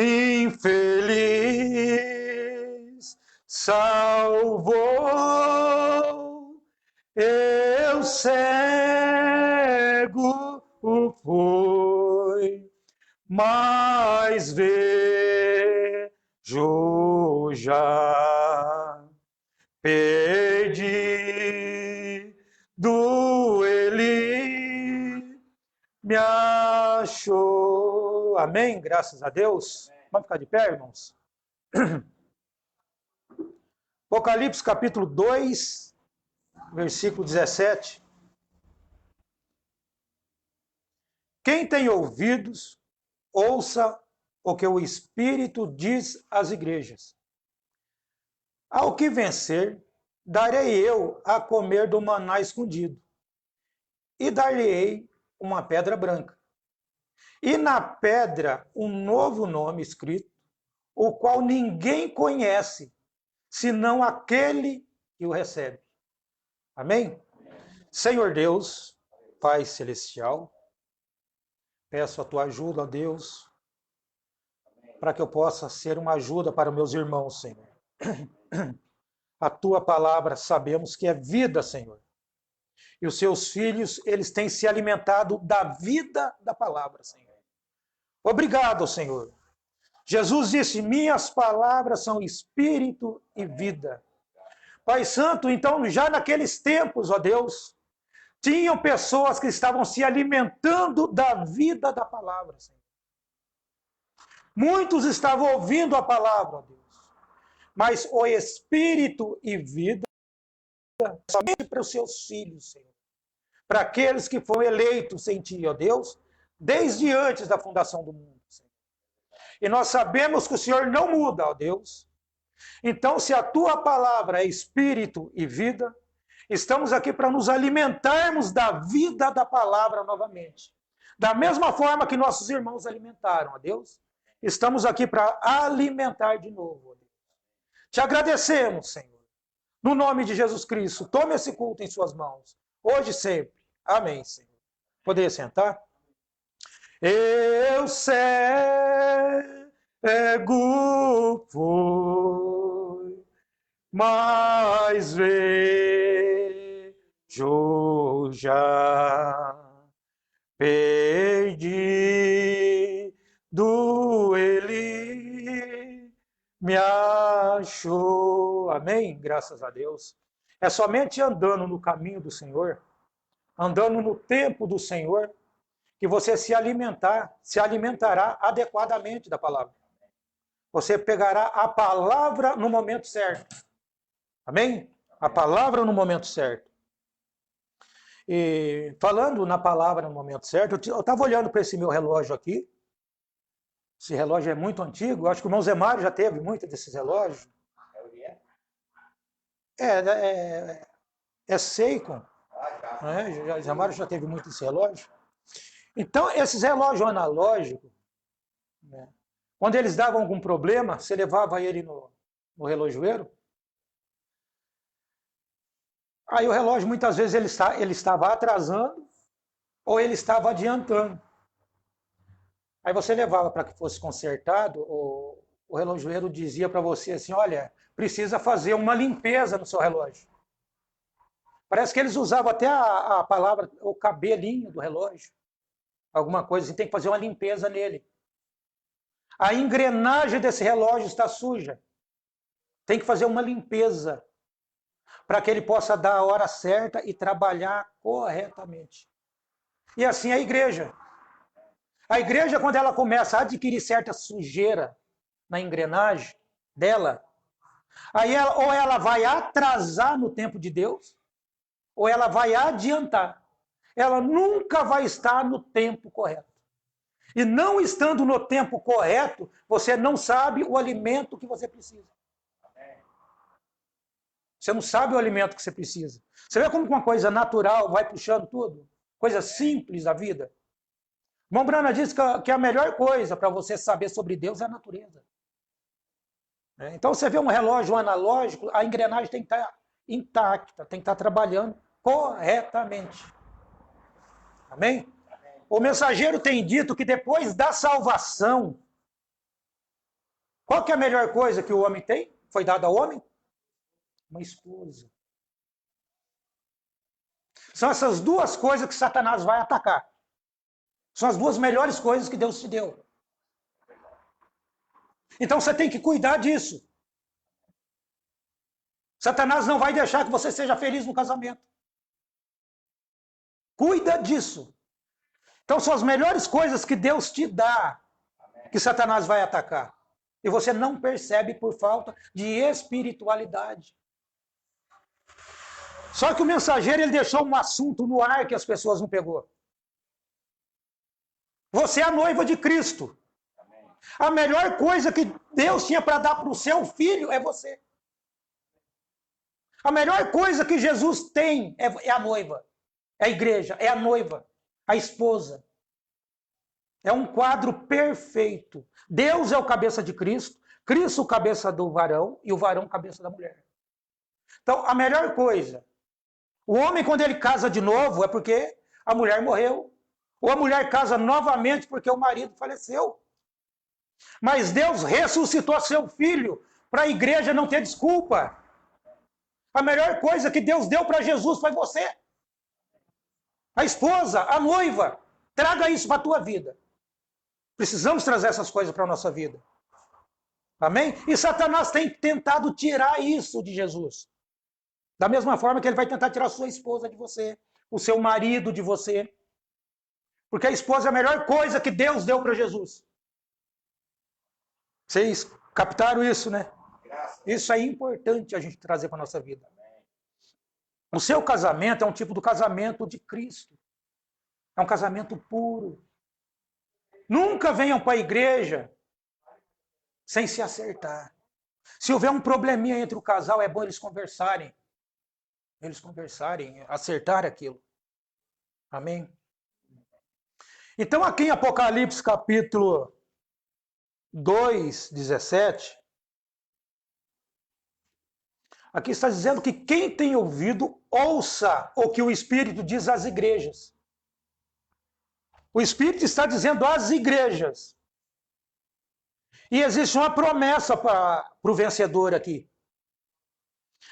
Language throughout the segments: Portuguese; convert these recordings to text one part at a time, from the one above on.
infeliz salvou, eu cego fui, mas vejo já, perdido ele me achou. Amém? Graças a Deus. Vamos ficar de pé, irmãos? Apocalipse capítulo 2, versículo 17. Quem tem ouvidos, ouça o que o Espírito diz às igrejas. Ao que vencer, darei eu a comer do maná escondido, e dar-lhe-ei uma pedra branca. E na pedra um novo nome escrito, o qual ninguém conhece, senão aquele que o recebe. Amém? Senhor Deus, Pai Celestial, peço a tua ajuda, ó Deus, para que eu possa ser uma ajuda para meus irmãos, Senhor. A tua palavra sabemos que é vida, Senhor. E os seus filhos, eles têm se alimentado da vida da palavra, Senhor. Obrigado, Senhor. Jesus disse, minhas palavras são espírito e vida. Pai Santo, então, já naqueles tempos, ó Deus, tinham pessoas que estavam se alimentando da vida da palavra, Senhor. Muitos estavam ouvindo a palavra, ó Deus. Mas o espírito e vida somente para os seus filhos, Senhor. Para aqueles que foram eleitos em ti, ó Deus, desde antes da fundação do mundo, Senhor. E nós sabemos que o Senhor não muda, ó Deus. Então, se a tua palavra é espírito e vida, estamos aqui para nos alimentarmos da vida da palavra novamente. Da mesma forma que nossos irmãos alimentaram, ó Deus, estamos aqui para alimentar de novo, ó Deus. Te agradecemos, Senhor. No nome de Jesus Cristo, tome esse culto em suas mãos, hoje e sempre. Amém, Senhor. Poderia sentar? Eu cego fui, mas vejo já, perdido ele me achou. Amém? Graças a Deus. É somente andando no caminho do Senhor, andando no tempo do Senhor, que você se alimentará adequadamente da palavra. Você pegará a palavra no momento certo. Amém? A palavra no momento certo. E falando na palavra no momento certo, eu estava olhando para esse meu relógio aqui. Esse relógio é muito antigo. Eu acho que o irmão Zé Mário já teve muito desses relógios. É Seiko. O Zé Mário já teve muito esse relógio. Então, esses relógios analógicos, né, quando eles davam algum problema, você levava ele no relojoeiro. Aí o relógio, muitas vezes, ele estava atrasando ou ele estava adiantando. Aí você levava para que fosse consertado, o relojoeiro dizia para você assim, olha, precisa fazer uma limpeza no seu relógio. Parece que eles usavam até a palavra, o cabelinho do relógio. Alguma coisa assim, tem que fazer uma limpeza nele. A engrenagem desse relógio está suja. Tem que fazer uma limpeza para que ele possa dar a hora certa e trabalhar corretamente. E assim a igreja. A igreja, quando ela começa a adquirir certa sujeira na engrenagem dela, aí ou ela vai atrasar no tempo de Deus, ou ela vai adiantar. Ela nunca vai estar no tempo correto. E não estando no tempo correto, você não sabe o alimento que você precisa. Você não sabe o alimento que você precisa. Você vê como uma coisa natural vai puxando tudo? Coisa simples da vida. O irmão Brana diz que a melhor coisa para você saber sobre Deus é a natureza. Então você vê um relógio analógico, a engrenagem tem que estar intacta, tem que estar trabalhando corretamente. Amém? O mensageiro tem dito que depois da salvação, Qual que é a melhor coisa que o homem tem? Foi dada ao homem? Uma esposa. São essas duas coisas que Satanás vai atacar. São as duas melhores coisas que Deus te deu. Então você tem que cuidar disso. Satanás não vai deixar que você seja feliz no casamento. Cuida disso. Então são as melhores coisas que Deus te dá que Satanás vai atacar. E você não percebe por falta de espiritualidade. Só que o mensageiro ele deixou um assunto no ar que as pessoas não pegou. Você é a noiva de Cristo. A melhor coisa que Deus tinha para dar para o seu filho é você. A melhor coisa que Jesus tem é a noiva, é a igreja, é a noiva, a esposa. É um quadro perfeito. Deus é o cabeça de Cristo, Cristo o cabeça do varão e o varão o cabeça da mulher. Então, a melhor coisa, o homem quando ele casa de novo é porque a mulher morreu, ou a mulher casa novamente porque o marido faleceu. Mas Deus ressuscitou seu filho para a igreja não ter desculpa. A melhor coisa que Deus deu para Jesus foi você. A esposa, a noiva. Traga isso para a tua vida. Precisamos trazer essas coisas para a nossa vida. Amém? E Satanás tem tentado tirar isso de Jesus. Da mesma forma que ele vai tentar tirar a sua esposa de você, o seu marido de você. Porque a esposa é a melhor coisa que Deus deu para Jesus. Vocês captaram isso, né? Isso é importante a gente trazer para a nossa vida. O seu casamento é um tipo do casamento de Cristo. É um casamento puro. Nunca venham para a igreja sem se acertar. Se houver um probleminha entre o casal, é bom eles conversarem. Eles conversarem, acertar aquilo. Amém? Então aqui em Apocalipse capítulo 2, 17, aqui está dizendo que quem tem ouvido, ouça o que o Espírito diz às igrejas. O Espírito está dizendo às igrejas. E existe uma promessa para o vencedor aqui.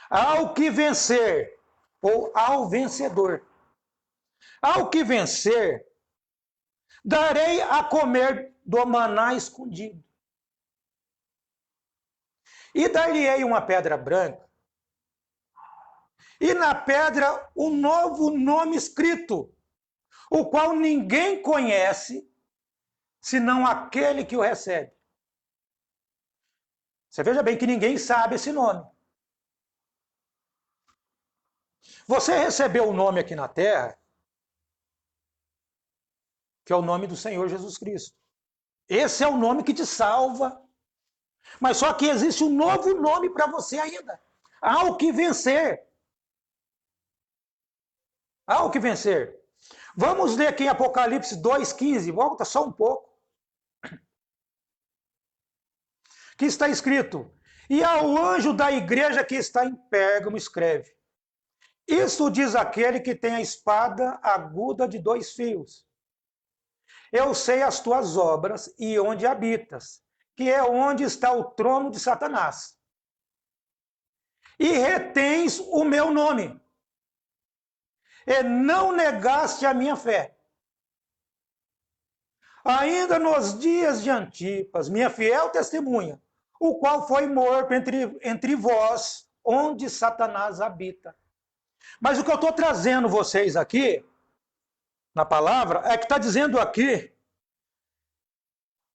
Ao que vencer, ou ao vencedor. Ao que vencer, darei a comer do maná escondido. E dar-lhe-ei uma pedra branca, e na pedra um novo nome escrito, o qual ninguém conhece, senão aquele que o recebe. Você veja bem que ninguém sabe esse nome. Você recebeu o nome aqui na terra, que é o nome do Senhor Jesus Cristo. Esse é o nome que te salva. Mas só que existe um novo nome para você ainda. Ao que vencer. Ao que vencer. Vamos ler aqui em Apocalipse 2,15. Volta só um pouco. Que está escrito: e ao anjo da igreja que está em Pérgamo escreve: isso diz aquele que tem a espada aguda de 2 fios. Eu sei as tuas obras e onde habitas, que é onde está o trono de Satanás. E retens o meu nome, e não negaste a minha fé. Ainda nos dias de Antipas, minha fiel testemunha, o qual foi morto entre vós, onde Satanás habita. Mas o que eu estou trazendo vocês aqui, na palavra, é que está dizendo aqui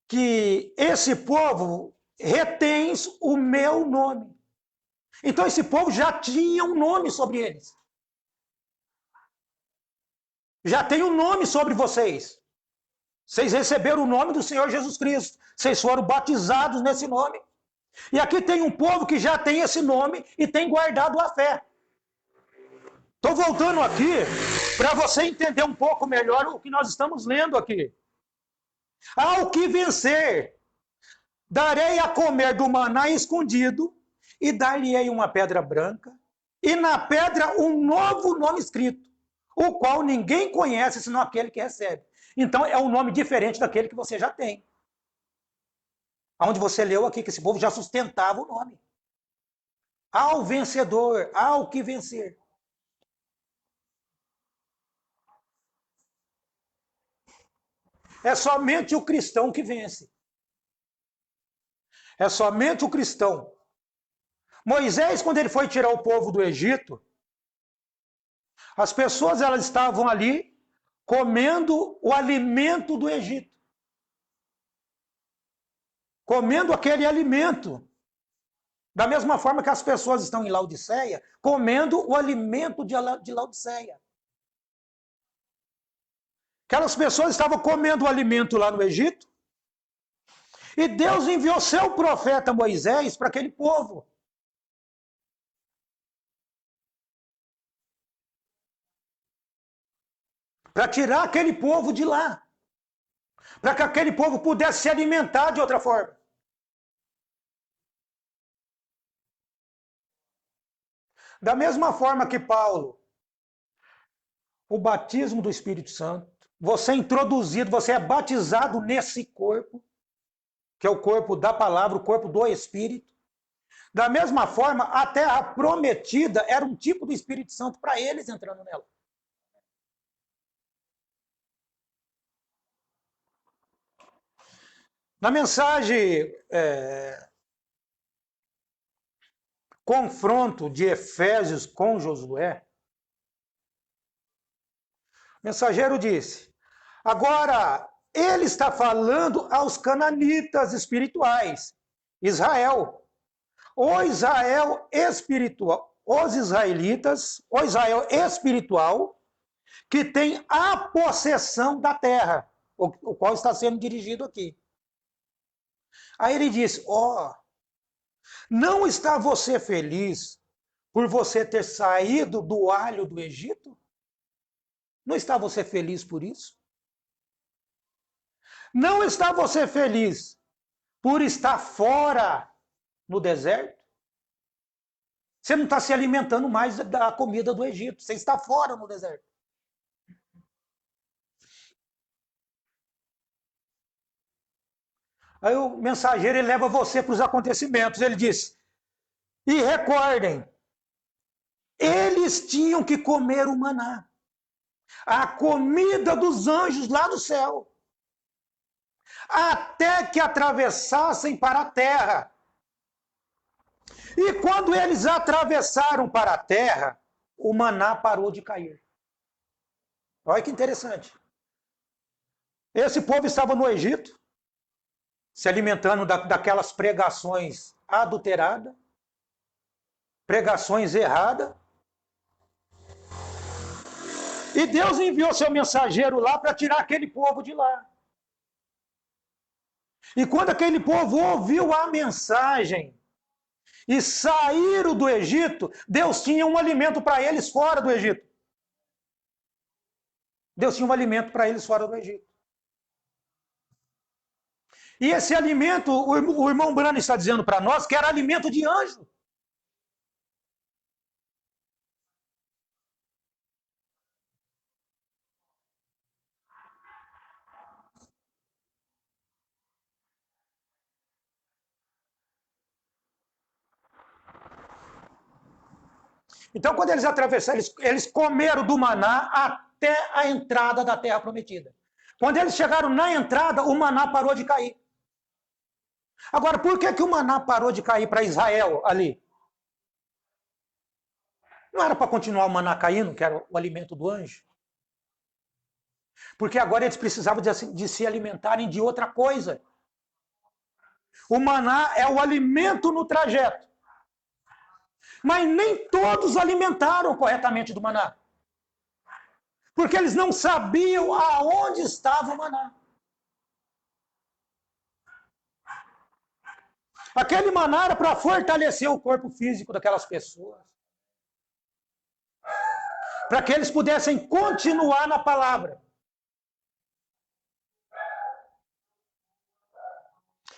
que esse povo retém o meu nome. Então esse povo já tinha um nome sobre eles. Já tem um nome sobre vocês. Vocês receberam o nome do Senhor Jesus Cristo. Vocês foram batizados nesse nome. E aqui tem um povo que já tem esse nome e tem guardado a fé. Estou voltando aqui para você entender um pouco melhor o que nós estamos lendo aqui. Ao que vencer, darei a comer do maná escondido, e dar-lhe-ei uma pedra branca, e na pedra um novo nome escrito, o qual ninguém conhece senão aquele que recebe. Então é um nome diferente daquele que você já tem. Onde você leu aqui que esse povo já sustentava o nome. Ao vencedor, ao que vencer. É somente o cristão que vence. É somente o cristão. Moisés, quando ele foi tirar o povo do Egito, as pessoas elas estavam ali comendo o alimento do Egito. Comendo aquele alimento. Da mesma forma que as pessoas estão em Laodiceia, comendo o alimento de Laodiceia. Aquelas pessoas estavam comendo o alimento lá no Egito, e Deus enviou seu profeta Moisés para aquele povo. Para tirar aquele povo de lá. Para que aquele povo pudesse se alimentar de outra forma. Da mesma forma que Paulo, o batismo do Espírito Santo, você é introduzido, você é batizado nesse corpo, que é o corpo da palavra, o corpo do Espírito. Da mesma forma, a terra prometida era um tipo do Espírito Santo para eles entrando nela. Na mensagem confronto de Efésios com Josué, o mensageiro disse: agora ele está falando aos cananitas espirituais, Israel. O Israel espiritual, os israelitas, o Israel espiritual, que tem a possessão da terra, o qual está sendo dirigido aqui. Aí ele diz: não está você feliz por você ter saído do alho do Egito? Não está você feliz por isso? Não está você feliz por estar fora no deserto? Você não está se alimentando mais da comida do Egito, você está fora no deserto. Aí o mensageiro ele leva você para os acontecimentos. Ele diz: e recordem, eles tinham que comer o maná, a comida dos anjos lá do céu, até que atravessassem para a terra. E quando eles atravessaram para a terra, o maná parou de cair. Olha que interessante. Esse povo estava no Egito, se alimentando daquelas pregações adulteradas, pregações erradas. E Deus enviou seu mensageiro lá para tirar aquele povo de lá. E quando aquele povo ouviu a mensagem e saíram do Egito, Deus tinha um alimento para eles fora do Egito. Deus tinha um alimento para eles fora do Egito. E esse alimento, o irmão Brano está dizendo para nós que era alimento de anjo. Então, quando eles atravessaram, eles comeram do maná até a entrada da terra prometida. Quando eles chegaram na entrada, o maná parou de cair. Agora, por que o maná parou de cair para Israel ali? Não era para continuar o maná caindo, que era o alimento do anjo? Porque agora eles precisavam de se alimentarem de outra coisa. O maná é o alimento no trajeto. Mas nem todos alimentaram corretamente do maná. Porque eles não sabiam aonde estava o maná. Aquele maná era para fortalecer o corpo físico daquelas pessoas. Para que eles pudessem continuar na palavra.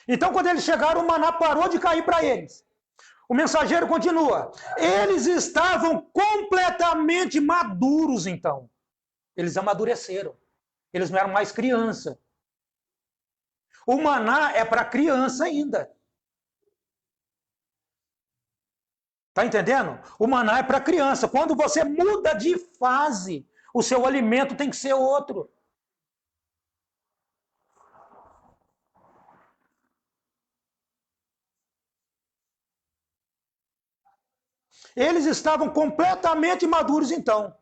Então, quando eles chegaram, o maná parou de cair para eles. O mensageiro continua. Eles estavam completamente maduros, então. Eles amadureceram. Eles não eram mais criança. O maná é para criança ainda. Está entendendo? O maná é para criança. Quando você muda de fase, o seu alimento tem que ser outro. Eles estavam completamente maduros então.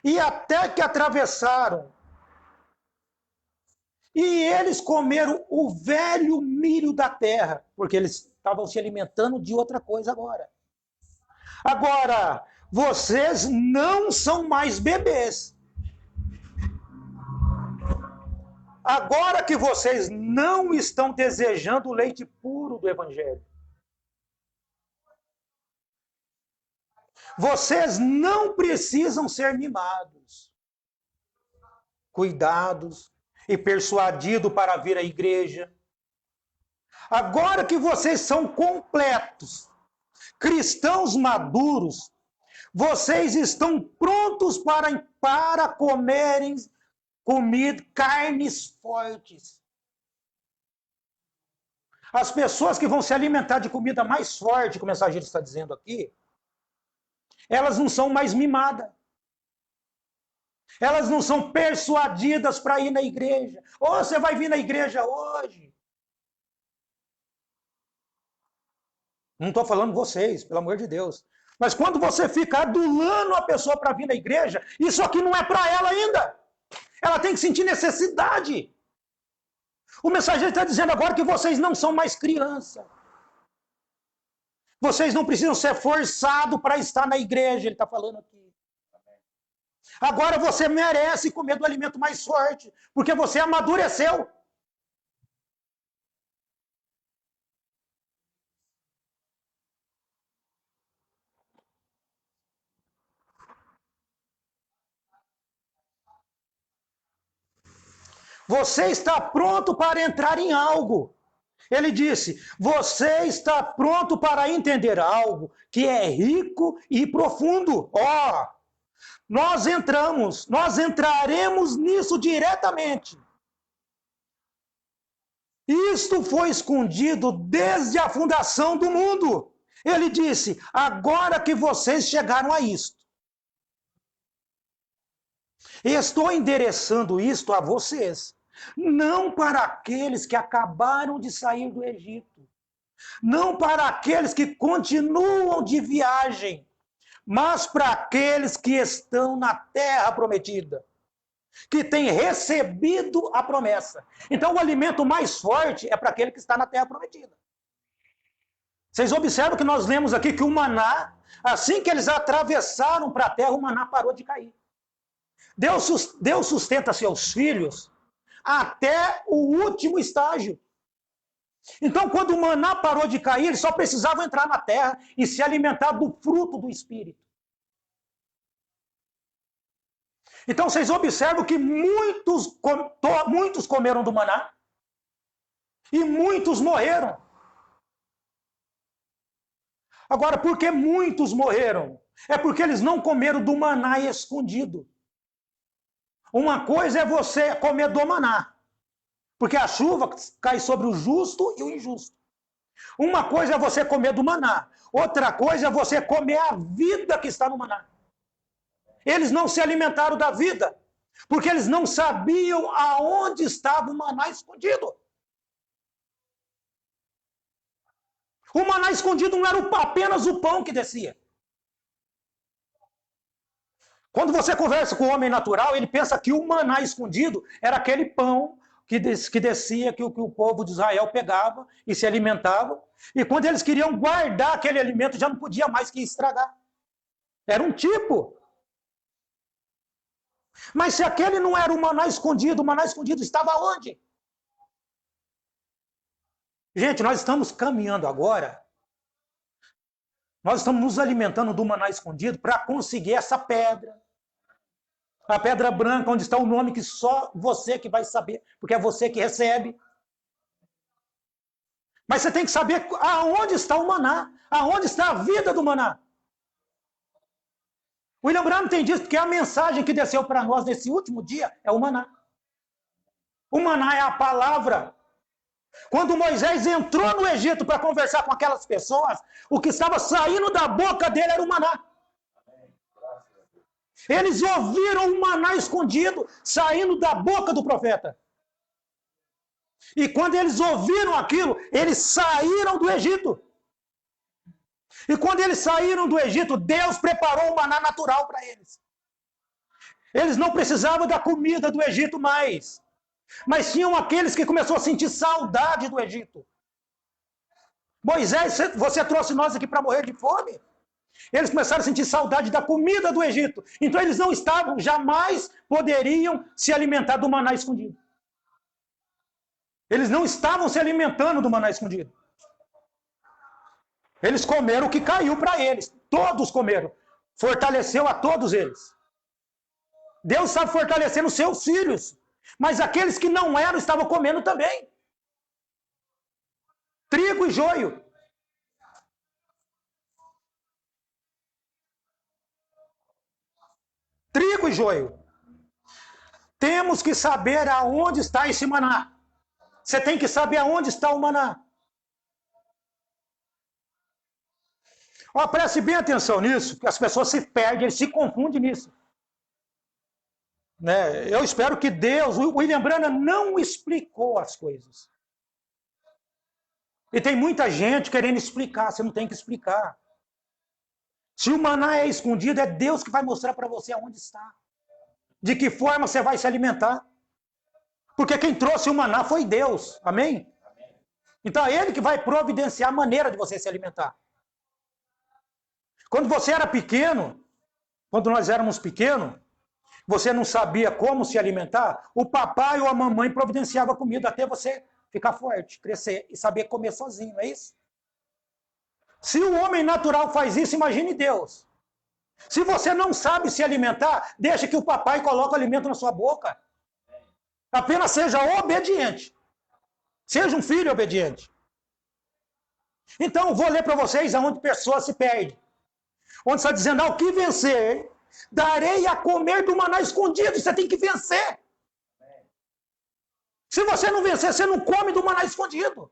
E até que atravessaram. E eles comeram o velho milho da terra, porque eles estavam se alimentando de outra coisa agora. Agora, vocês não são mais bebês. Agora que vocês não estão desejando o leite puro do Evangelho. Vocês não precisam ser mimados, cuidados e persuadidos para vir à igreja. Agora que vocês são completos, cristãos maduros, vocês estão prontos para comerem comida, carnes fortes. As pessoas que vão se alimentar de comida mais forte, como o mensageiro está dizendo aqui, elas não são mais mimadas. Elas não são persuadidas para ir na igreja. Ou você vai vir na igreja hoje. Não estou falando vocês, pelo amor de Deus. Mas quando você fica adulando a pessoa para vir na igreja, isso aqui não é para ela ainda. Ela tem que sentir necessidade. O mensageiro está dizendo agora que vocês não são mais criança. Vocês não precisam ser forçados para estar na igreja, ele está falando aqui. Agora você merece comer do alimento mais forte, porque você amadureceu. Você está pronto para entrar em algo. Ele disse: você está pronto para entender algo que é rico e profundo. Ó, nós entraremos nisso diretamente. Isto foi escondido desde a fundação do mundo. Ele disse: agora que vocês chegaram a isto, estou endereçando isto a vocês. Não para aqueles que acabaram de sair do Egito. Não para aqueles que continuam de viagem. Mas para aqueles que estão na terra prometida. Que têm recebido a promessa. Então o alimento mais forte é para aquele que está na terra prometida. Vocês observam que nós lemos aqui que o maná, assim que eles atravessaram para a terra, o maná parou de cair. Deus sustenta seus filhos até o último estágio. Então, quando o maná parou de cair, eles só precisavam entrar na terra e se alimentar do fruto do Espírito. Então, vocês observam que muitos comeram do maná e muitos morreram. Agora, por que muitos morreram? É porque eles não comeram do maná escondido. Uma coisa é você comer do maná, porque a chuva cai sobre o justo e o injusto. Uma coisa é você comer do maná, outra coisa é você comer a vida que está no maná. Eles não se alimentaram da vida, porque eles não sabiam aonde estava o maná escondido. O maná escondido não era apenas o pão que descia. Quando você conversa com o homem natural, ele pensa que o maná escondido era aquele pão que descia, que o povo de Israel pegava e se alimentava. E quando eles queriam guardar aquele alimento, já não podia mais que estragar. Era um tipo. Mas se aquele não era o maná escondido estava onde? Gente, nós estamos caminhando agora. Nós estamos nos alimentando do maná escondido para conseguir essa pedra. A pedra branca, onde está o nome que só você que vai saber, porque é você que recebe. Mas você tem que saber aonde está o maná, aonde está a vida do maná. William Branham tem dito que a mensagem que desceu para nós nesse último dia é o maná. O maná é a palavra. Quando Moisés entrou no Egito para conversar com aquelas pessoas, o que estava saindo da boca dele era o maná. Eles ouviram o maná escondido saindo da boca do profeta. E quando eles ouviram aquilo, eles saíram do Egito. E quando eles saíram do Egito, Deus preparou um maná natural para eles. Eles não precisavam da comida do Egito mais. Mas tinham aqueles que começaram a sentir saudade do Egito. Moisés, você trouxe nós aqui para morrer de fome? Eles começaram a sentir saudade da comida do Egito. Então eles não estavam, jamais poderiam se alimentar do maná escondido. Eles não estavam se alimentando do maná escondido. Eles comeram o que caiu para eles. Todos comeram. Fortaleceu a todos eles. Deus estava fortalecendo os seus filhos. Mas aqueles que não eram estavam comendo também. Trigo e joio. Trigo e joio. Temos que saber aonde está esse maná. Você tem que saber aonde está o maná. Ó, preste bem atenção nisso, que as pessoas se perdem, eles se confundem nisso. Né? Eu espero que Deus, o William Branham não explicou as coisas. E tem muita gente querendo explicar, você não tem que explicar. Se o maná é escondido, é Deus que vai mostrar para você aonde está. De que forma você vai se alimentar. Porque quem trouxe o maná foi Deus, amém? Então é Ele que vai providenciar a maneira de você se alimentar. Quando você era pequeno, quando nós éramos pequenos, você não sabia como se alimentar, o papai ou a mamãe providenciava comida até você ficar forte, crescer e saber comer sozinho, não é isso? Se o homem natural faz isso, imagine Deus. Se você não sabe se alimentar, deixa que o papai coloque o alimento na sua boca. Apenas seja obediente. Seja um filho obediente. Então, vou ler para vocês aonde pessoas se perdem. Onde está dizendo, ao que vencer, darei a comer do maná escondido. Você tem que vencer. Se você não vencer, você não come do maná escondido.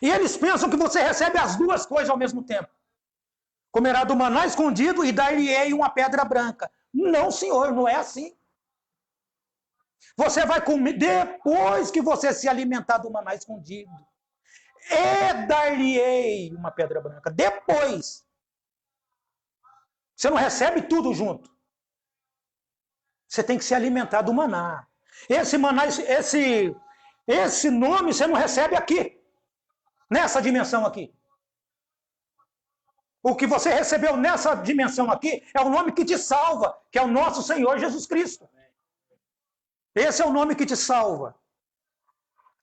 E eles pensam que você recebe as duas coisas ao mesmo tempo. Comerá do maná escondido e dar-lhe-ei uma pedra branca. Não, senhor, não é assim. Você vai comer depois que você se alimentar do maná escondido. E dar-lhe-ei uma pedra branca. Depois. Você não recebe tudo junto. Você tem que se alimentar do maná. Esse maná, esse nome você não recebe aqui. Nessa dimensão aqui. O que você recebeu nessa dimensão aqui é o nome que te salva, que é o nosso Senhor Jesus Cristo. Esse é o nome que te salva.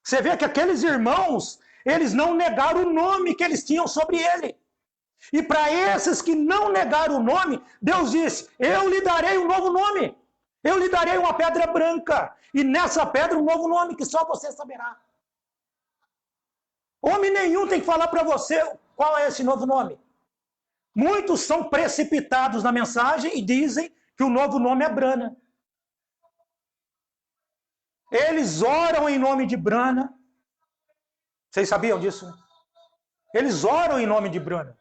Você vê que aqueles irmãos, eles não negaram o nome que eles tinham sobre ele. E para esses que não negaram o nome, Deus disse, eu lhe darei um novo nome. Eu lhe darei uma pedra branca. E nessa pedra um novo nome que só você saberá. Homem nenhum tem que falar para você qual é esse novo nome. Muitos são precipitados na mensagem e dizem que o novo nome é Brana. Eles oram em nome de Brana. Vocês sabiam disso? Eles oram em nome de Brana.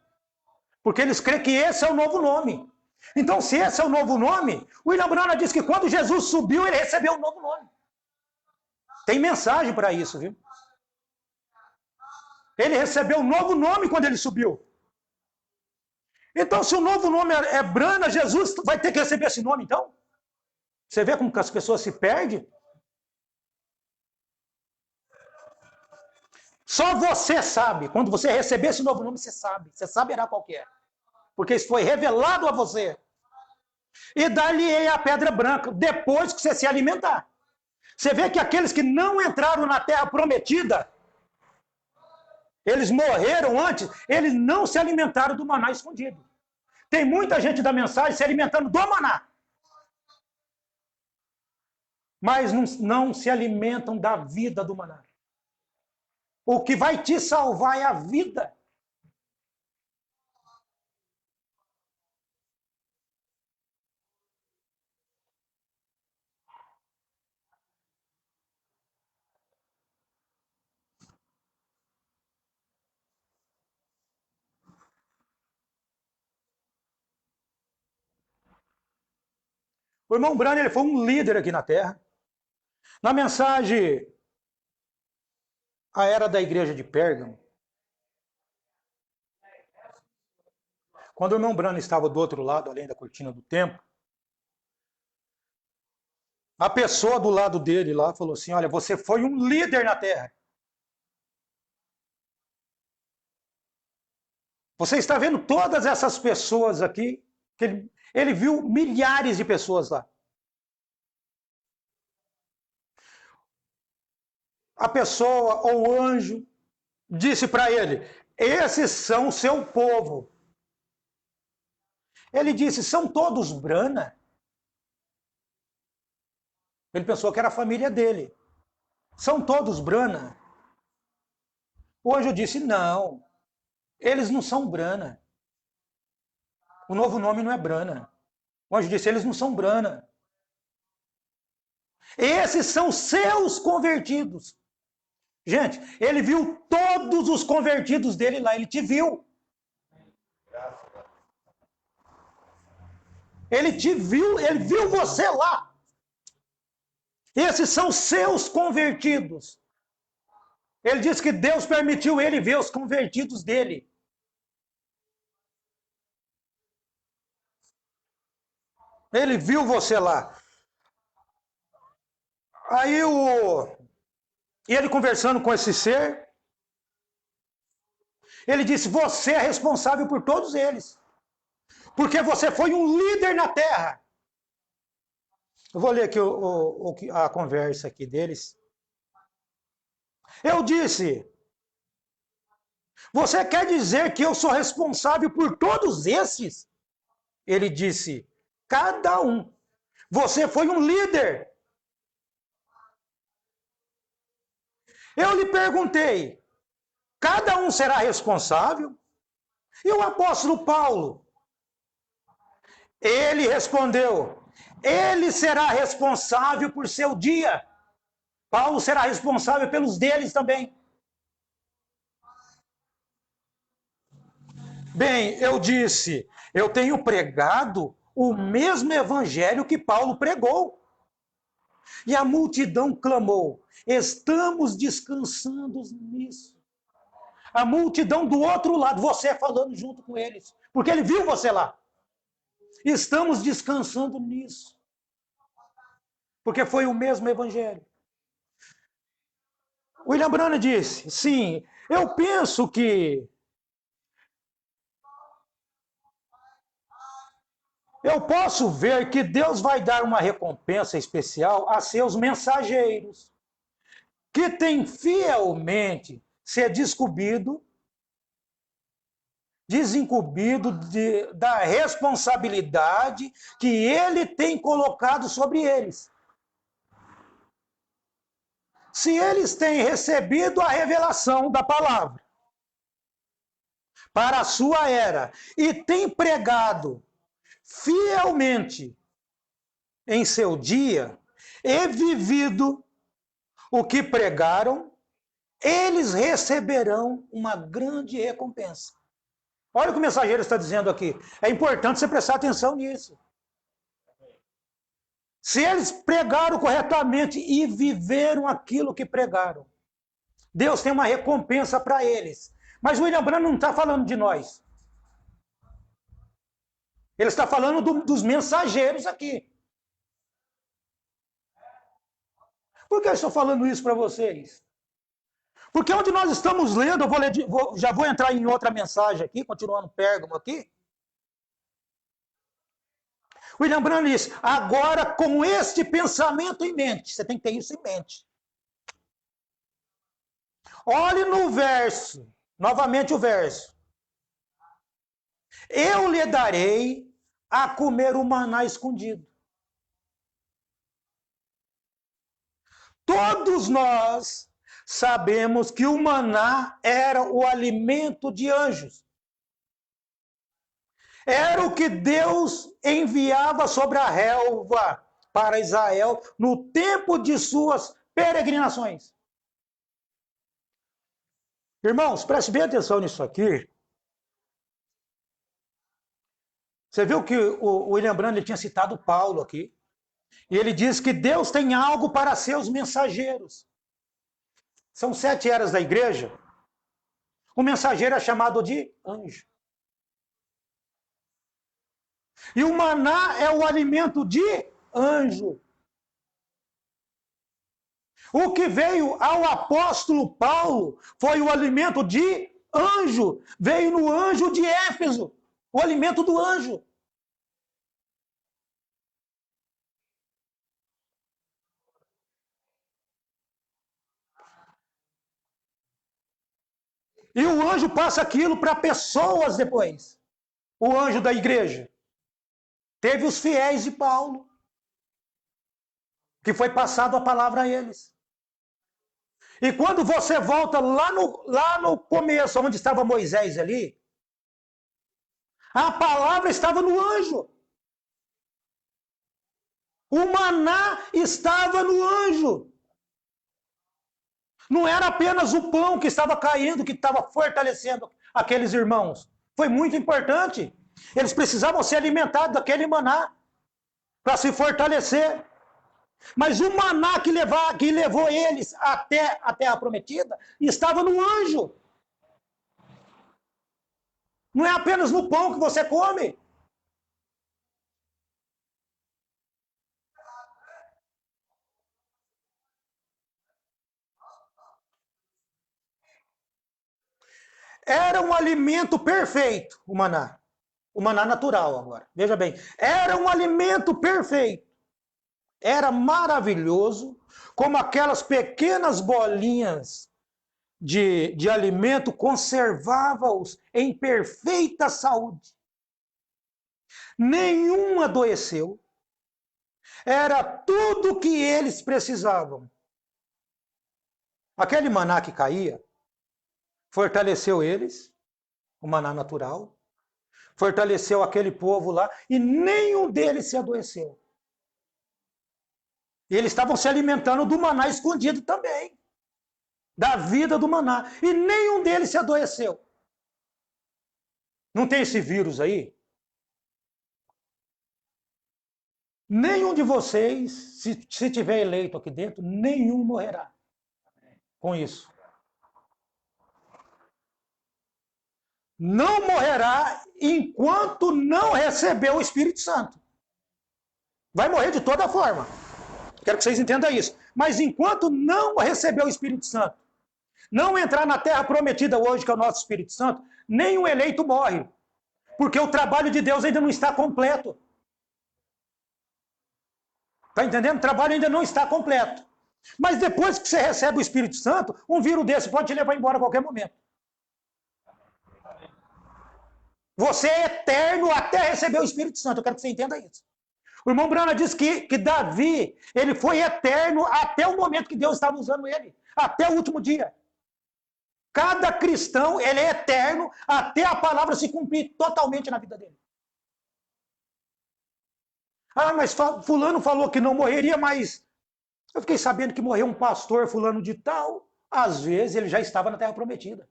Porque eles creem que esse é o novo nome. Então, se esse é o novo nome, o William Branham diz que quando Jesus subiu, ele recebeu um novo nome. Tem mensagem para isso, viu? Ele recebeu um novo nome quando ele subiu. Então, se o novo nome é Brana, Jesus vai ter que receber esse nome, então? Você vê como que as pessoas se perdem? Só você sabe. Quando você receber esse novo nome, você sabe. Você saberá qual que é. Porque isso foi revelado a você. E dar-lhe a pedra branca, depois que você se alimentar. Você vê que aqueles que não entraram na terra prometida, eles morreram antes, eles não se alimentaram do maná escondido. Tem muita gente da mensagem se alimentando do maná. Mas não se alimentam da vida do maná. O que vai te salvar é a vida. O irmão Branham, ele foi um líder aqui na Terra. Na mensagem A Era da Igreja de Pérgamo, quando o irmão Branham estava do outro lado, além da cortina do templo, a pessoa do lado dele lá falou assim: olha, você foi um líder na Terra. Você está vendo todas essas pessoas aqui, que ele viu milhares de pessoas lá. A pessoa ou o anjo disse para ele: esses são o seu povo. Ele disse: são todos Brana? Ele pensou que era a família dele. São todos Brana? O anjo disse: não, eles não são Brana. O novo nome não é Brana. O anjo disse: eles não são Brana. Esses são seus convertidos. Gente, ele viu todos os convertidos dele lá, ele te viu. Ele te viu, ele viu você lá. Esses são seus convertidos. Ele disse que Deus permitiu ele ver os convertidos dele. Ele viu você lá. Aí ele conversando com esse ser, ele disse: você é responsável por todos eles. Porque você foi um líder na terra. Eu vou ler aqui a conversa aqui deles. Eu disse: você quer dizer que eu sou responsável por todos esses? Ele disse: cada um. Você foi um líder. Eu lhe perguntei: cada um será responsável? E o apóstolo Paulo? Ele respondeu: ele será responsável por seu dia. Paulo será responsável pelos deles também. Bem, eu disse: eu tenho pregado o mesmo evangelho que Paulo pregou. E a multidão clamou: estamos descansando nisso. A multidão do outro lado, você falando junto com eles, porque ele viu você lá. Estamos descansando nisso. Porque foi o mesmo evangelho. William Branham disse: sim, eu penso que eu posso ver que Deus vai dar uma recompensa especial a seus mensageiros, que têm fielmente se desincumbido da responsabilidade que ele tem colocado sobre eles. Se eles têm recebido a revelação da palavra para a sua era e têm pregado fielmente em seu dia e vivido o que pregaram, eles receberão uma grande recompensa. Olha o que o mensageiro está dizendo aqui. É importante você prestar atenção nisso. Se eles pregaram corretamente e viveram aquilo que pregaram, Deus tem uma recompensa para eles. Mas o William Branham não está falando de nós. Ele está falando dos mensageiros aqui. Por que eu estou falando isso para vocês? Porque onde nós estamos lendo, já vou entrar em outra mensagem aqui, continuando Pérgamo aqui. William Branham diz: agora com este pensamento em mente, você tem que ter isso em mente. Olhe no verso, novamente o verso. Eu lhe darei a comer o maná escondido. Todos nós sabemos que o maná era o alimento de anjos. Era o que Deus enviava sobre a relva para Israel no tempo de suas peregrinações. Irmãos, preste bem atenção nisso aqui. Você viu que o William Branham tinha citado Paulo aqui. E ele diz que Deus tem algo para seus mensageiros. São 7 eras da igreja. O mensageiro é chamado de anjo. E o maná é o alimento de anjo. O que veio ao apóstolo Paulo foi o alimento de anjo. Veio no anjo de Éfeso. O alimento do anjo. E o anjo passa aquilo para pessoas depois. O anjo da igreja. Teve os fiéis de Paulo, que foi passado a palavra a eles. E quando você volta lá no começo, onde estava Moisés ali, a palavra estava no anjo. O maná estava no anjo. Não era apenas o pão que estava caindo, que estava fortalecendo aqueles irmãos. Foi muito importante. Eles precisavam ser alimentados daquele maná para se fortalecer. Mas o maná que levou eles até a terra prometida estava no anjo. Não é apenas no pão que você come. Era um alimento perfeito, o maná. O maná natural agora. Veja bem, era um alimento perfeito. Era maravilhoso, como aquelas pequenas bolinhas de alimento, conservava-os em perfeita saúde. Nenhum adoeceu. Era tudo que eles precisavam. Aquele maná que caía fortaleceu eles, o maná natural, fortaleceu aquele povo lá, e nenhum deles se adoeceu. E eles estavam se alimentando do maná escondido também, da vida do maná, e nenhum deles se adoeceu. Não tem esse vírus aí? Nenhum de vocês, se tiver eleito aqui dentro, nenhum morrerá com isso. Não morrerá enquanto não receber o Espírito Santo. Vai morrer de toda forma. Quero que vocês entendam isso. Mas enquanto não receber o Espírito Santo, não entrar na terra prometida hoje, que é o nosso Espírito Santo, nenhum eleito morre. Porque o trabalho de Deus ainda não está completo. Está entendendo? O trabalho ainda não está completo. Mas depois que você recebe o Espírito Santo, um vírus desse pode te levar embora a qualquer momento. Você é eterno até receber o Espírito Santo. Eu quero que você entenda isso. O irmão Brana diz que Davi, ele foi eterno até o momento que Deus estava usando ele. Até o último dia. Cada cristão, ele é eterno até a palavra se cumprir totalmente na vida dele. Ah, mas fulano falou que não morreria, mas eu fiquei sabendo que morreu um pastor fulano de tal. Às vezes ele já estava na terra prometida.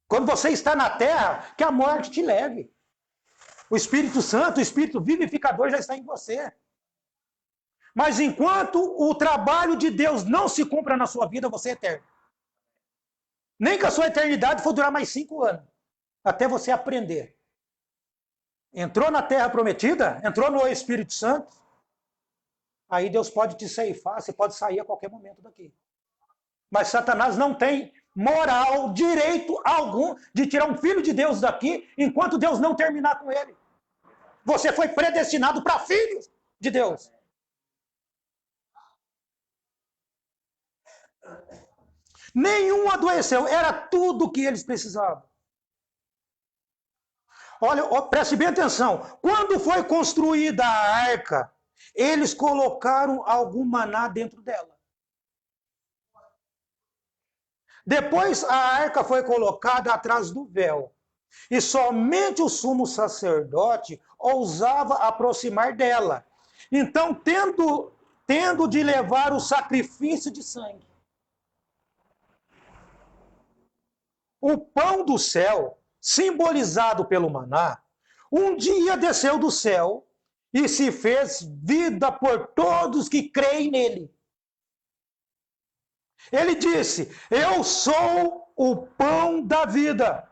Quando você está na terra, que a morte te leve. O Espírito Santo, o Espírito vivificador já está em você. Mas enquanto o trabalho de Deus não se cumpra na sua vida, você é eterno. Nem que a sua eternidade for durar mais 5 anos. Até você aprender. Entrou na terra prometida, entrou no Espírito Santo, aí Deus pode te ceifar, você pode sair a qualquer momento daqui. Mas Satanás não tem moral, direito algum de tirar um filho de Deus daqui enquanto Deus não terminar com ele. Você foi predestinado para filhos de Deus. Nenhum adoeceu, era tudo o que eles precisavam. Olha, preste bem atenção. Quando foi construída a arca, eles colocaram algum maná dentro dela. Depois a arca foi colocada atrás do véu. E somente o sumo sacerdote ousava aproximar dela. Então, tendo de levar o sacrifício de sangue. O pão do céu, simbolizado pelo maná, um dia desceu do céu e se fez vida por todos que creem nele. Ele disse: eu sou o pão da vida.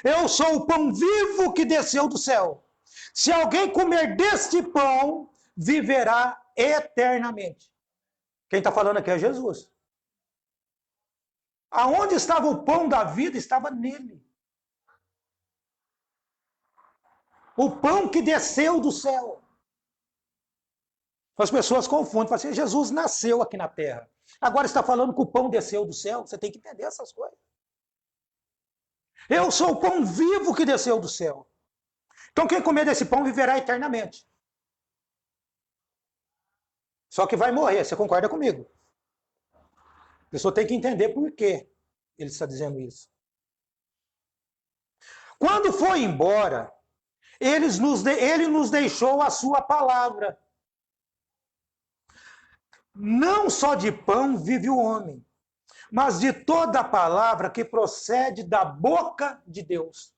Eu sou o pão vivo que desceu do céu. Se alguém comer deste pão, viverá eternamente. Quem está falando aqui é Jesus. Aonde estava o pão da vida, estava nele. O pão que desceu do céu. As pessoas confundem, falam assim, Jesus nasceu aqui na terra. Agora está falando que o pão desceu do céu. Você tem que entender essas coisas. Eu sou o pão vivo que desceu do céu. Então quem comer desse pão viverá eternamente. Só que vai morrer, você concorda comigo? A pessoa tem que entender por que ele está dizendo isso. Quando foi embora, ele nos deixou a sua palavra. Não só de pão vive o homem, mas de toda a palavra que procede da boca de Deus.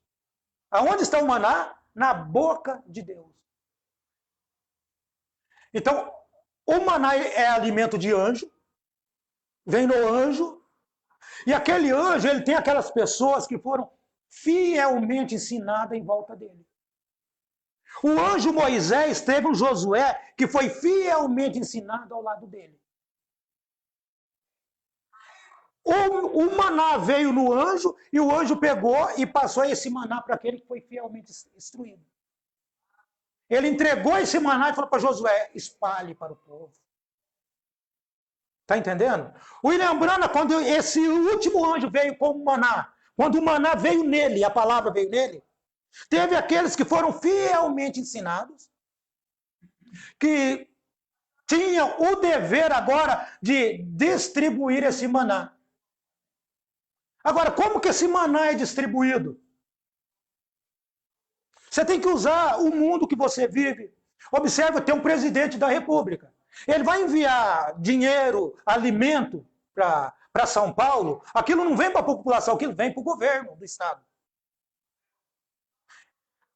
Aonde está o maná? Na boca de Deus. Então, o maná é alimento de anjo, vem no anjo, e aquele anjo, ele tem aquelas pessoas que foram fielmente ensinadas em volta dele. O anjo Moisés teve um Josué que foi fielmente ensinado ao lado dele. O maná veio no anjo e o anjo pegou e passou esse maná para aquele que foi fielmente instruído. Ele entregou esse maná e falou para Josué, espalhe para o povo. Está entendendo? William Branham, quando esse último anjo veio com o maná, quando o maná veio nele, a palavra veio nele, teve aqueles que foram fielmente ensinados, que tinham o dever agora de distribuir esse maná. Agora, como que esse maná é distribuído? Você tem que usar o mundo que você vive. Observa, tem um presidente da República. Ele vai enviar dinheiro, alimento para São Paulo. Aquilo não vem para a população, aquilo vem para o governo do estado.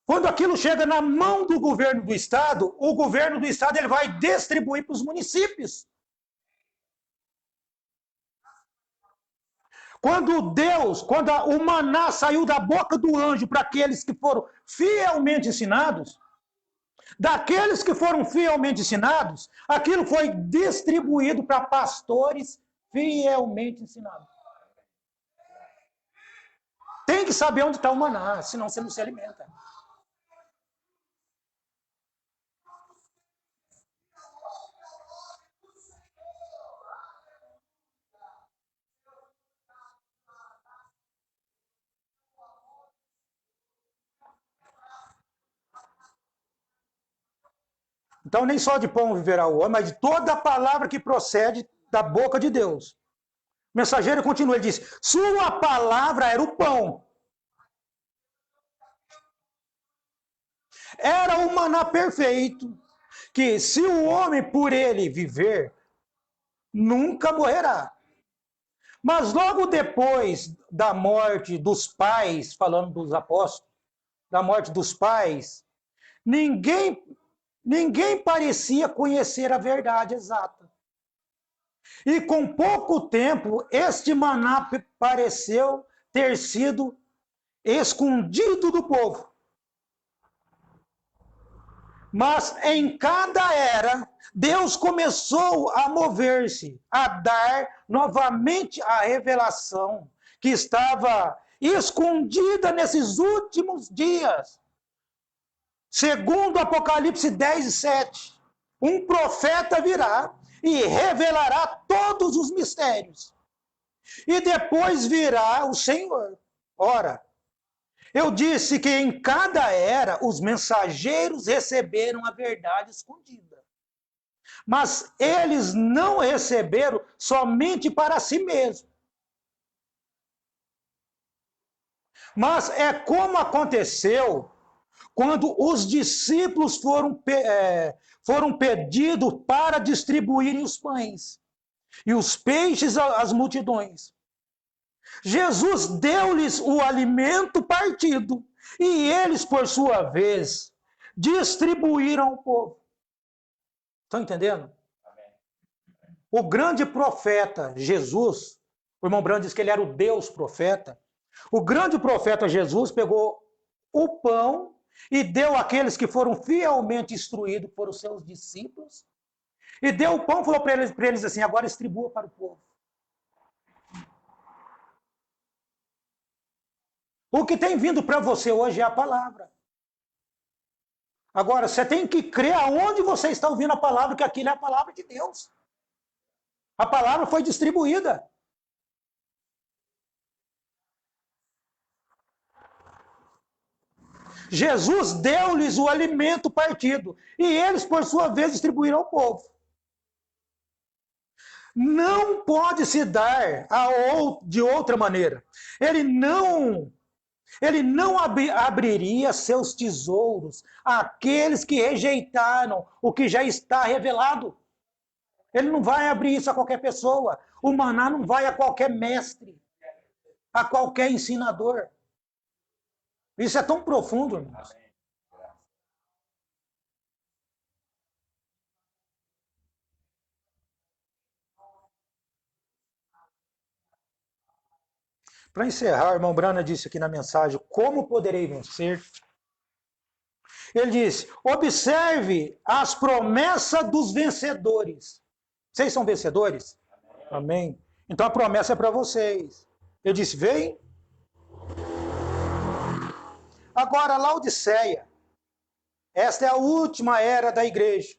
Quando aquilo chega na mão do governo do estado, o governo do estado ele vai distribuir para os municípios. Quando o maná saiu da boca do anjo para aqueles que foram fielmente ensinados, daqueles que foram fielmente ensinados, aquilo foi distribuído para pastores fielmente ensinados. Tem que saber onde está o maná, senão você não se alimenta. Então, nem só de pão viverá o homem, mas de toda a palavra que procede da boca de Deus. O mensageiro continua, ele diz, sua palavra era o pão. Era o maná perfeito, que se o homem por ele viver, nunca morrerá. Mas logo depois da morte dos pais, falando dos apóstolos, da morte dos pais, ninguém parecia conhecer a verdade exata. E com pouco tempo, este maná pareceu ter sido escondido do povo. Mas em cada era, Deus começou a mover-se, a dar novamente a revelação que estava escondida nesses últimos dias. Segundo Apocalipse 10:7, um profeta virá e revelará todos os mistérios. E depois virá o Senhor. Ora, eu disse que em cada era os mensageiros receberam a verdade escondida. Mas eles não receberam somente para si mesmos. Mas é como aconteceu quando os discípulos foram pedidos para distribuírem os pães e os peixes às multidões. Jesus deu-lhes o alimento partido e eles, por sua vez, distribuíram ao povo. Estão entendendo? O grande profeta Jesus, o irmão Branco diz que ele era o Deus profeta. O grande profeta Jesus pegou o pão e deu àqueles que foram fielmente instruídos por os seus discípulos. E deu o pão e falou para eles assim, agora distribua para o povo. O que tem vindo para você hoje é a palavra. Agora, você tem que crer aonde você está ouvindo a palavra, que aquilo é a palavra de Deus. A palavra foi distribuída. Jesus deu-lhes o alimento partido, e eles, por sua vez, distribuíram ao povo. Não pode se dar de outra maneira. Ele não abriria seus tesouros àqueles que rejeitaram o que já está revelado. Ele não vai abrir isso a qualquer pessoa. O maná não vai a qualquer mestre, a qualquer ensinador. Isso é tão profundo, irmãos. Para encerrar, o irmão Brana disse aqui na mensagem, como poderei vencer? Ele disse, observe as promessas dos vencedores. Vocês são vencedores? Amém. Então a promessa é para vocês. Ele disse, vem. Agora, Laodiceia, esta é a última era da igreja.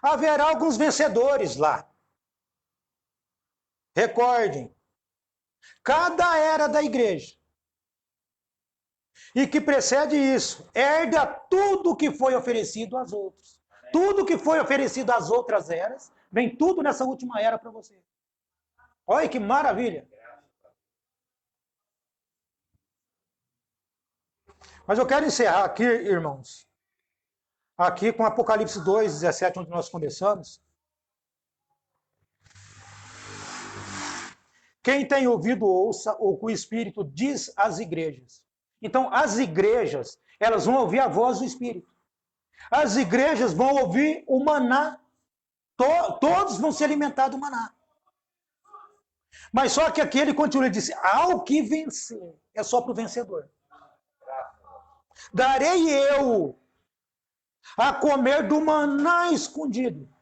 Haverá alguns vencedores lá. Recordem, cada era da igreja e que precede isso, herda tudo que foi oferecido às outras. Tudo que foi oferecido às outras eras, vem tudo nessa última era para você. Olha que maravilha. Mas eu quero encerrar aqui, irmãos, aqui com Apocalipse 2, 17, onde nós começamos. Quem tem ouvido, ouça o que o Espírito diz às igrejas. Então, as igrejas, elas vão ouvir a voz do Espírito. As igrejas vão ouvir o maná. Todos vão se alimentar do maná. Mas só que aqui ele continua, ele disse, ao que vencer, é só para o vencedor. Darei eu a comer do maná escondido.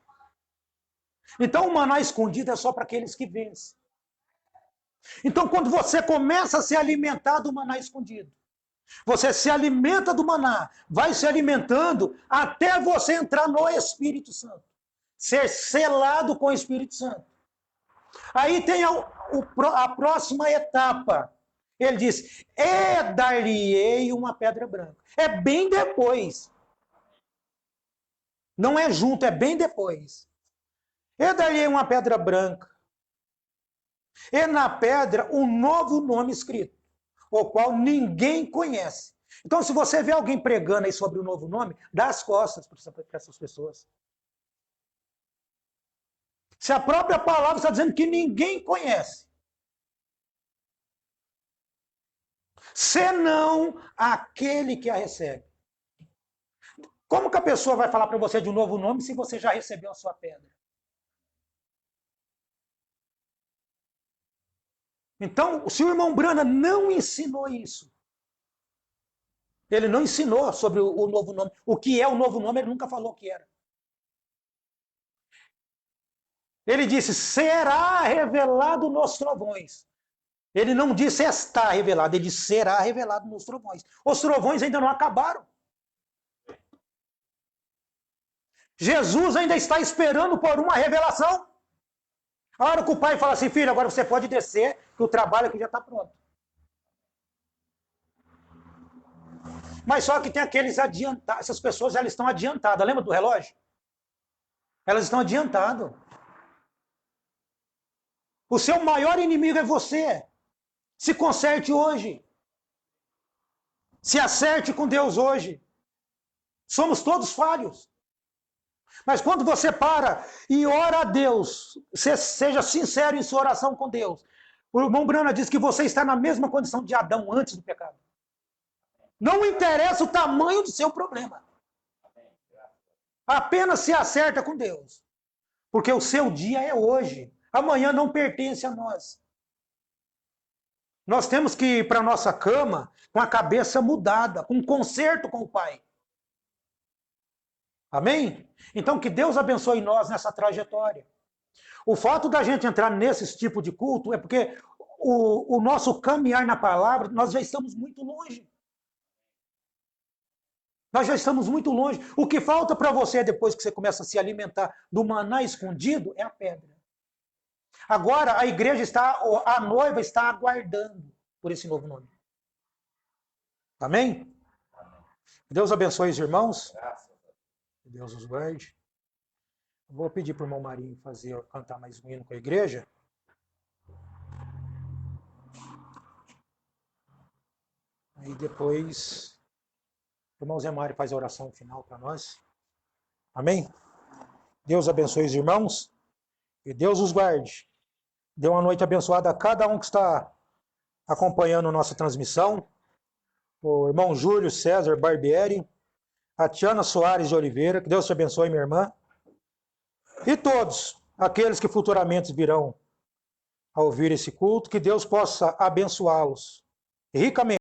Então, o maná escondido é só para aqueles que vencem. Então, quando você começa a se alimentar do maná escondido, você se alimenta do maná, vai se alimentando até você entrar no Espírito Santo, ser selado com o Espírito Santo. Aí tem a próxima etapa. Ele diz, dar-lhe-ei uma pedra branca. É bem depois. Não é junto, é bem depois. Dar-lhe-ei uma pedra branca. E na pedra um novo nome escrito, o qual ninguém conhece. Então, se você vê alguém pregando aí sobre o novo nome, dá as costas para essas pessoas. Se a própria palavra está dizendo que ninguém conhece, senão aquele que a recebe. Como que a pessoa vai falar para você de um novo nome se você já recebeu a sua pedra? Então, se o irmão Brana não ensinou isso, ele não ensinou sobre o novo nome. O que é o novo nome, ele nunca falou o que era. Ele disse, será revelado nos trovões. Ele não disse está revelado, ele disse será revelado nos trovões. Os trovões ainda não acabaram. Jesus ainda está esperando por uma revelação. A hora que o pai fala assim, filho, agora você pode descer, que o trabalho aqui já está pronto. Mas só que tem aqueles adiantados, essas pessoas elas estão adiantadas. Lembra do relógio? Elas estão adiantadas. O seu maior inimigo é você. Se conserte hoje. Se acerte com Deus hoje. Somos todos falhos. Mas quando você para e ora a Deus, seja sincero em sua oração com Deus. O irmão Brana diz que você está na mesma condição de Adão antes do pecado. Não interessa o tamanho do seu problema. Apenas se acerta com Deus. Porque o seu dia é hoje. Amanhã não pertence a nós. Nós temos que ir para a nossa cama com a cabeça mudada, com um concerto com o Pai. Amém? Então que Deus abençoe nós nessa trajetória. O fato da gente entrar nesse tipo de culto é porque o nosso caminhar na palavra, nós já estamos muito longe. Nós já estamos muito longe. O que falta para você depois que você começa a se alimentar do maná escondido é a pedra. Agora a igreja está, a noiva está aguardando por esse novo nome. Amém? Deus abençoe os irmãos. Deus os guarde. Vou pedir para o irmão Marinho cantar mais um hino com a igreja. Aí depois o irmão Zé Mário faz a oração final para nós. Amém? Deus abençoe os irmãos e Deus os guarde. Dê uma noite abençoada a cada um que está acompanhando a nossa transmissão. O irmão Júlio César Barbieri, a Tiana Soares de Oliveira, que Deus te abençoe, minha irmã. E todos aqueles que futuramente virão a ouvir esse culto, que Deus possa abençoá-los ricamente.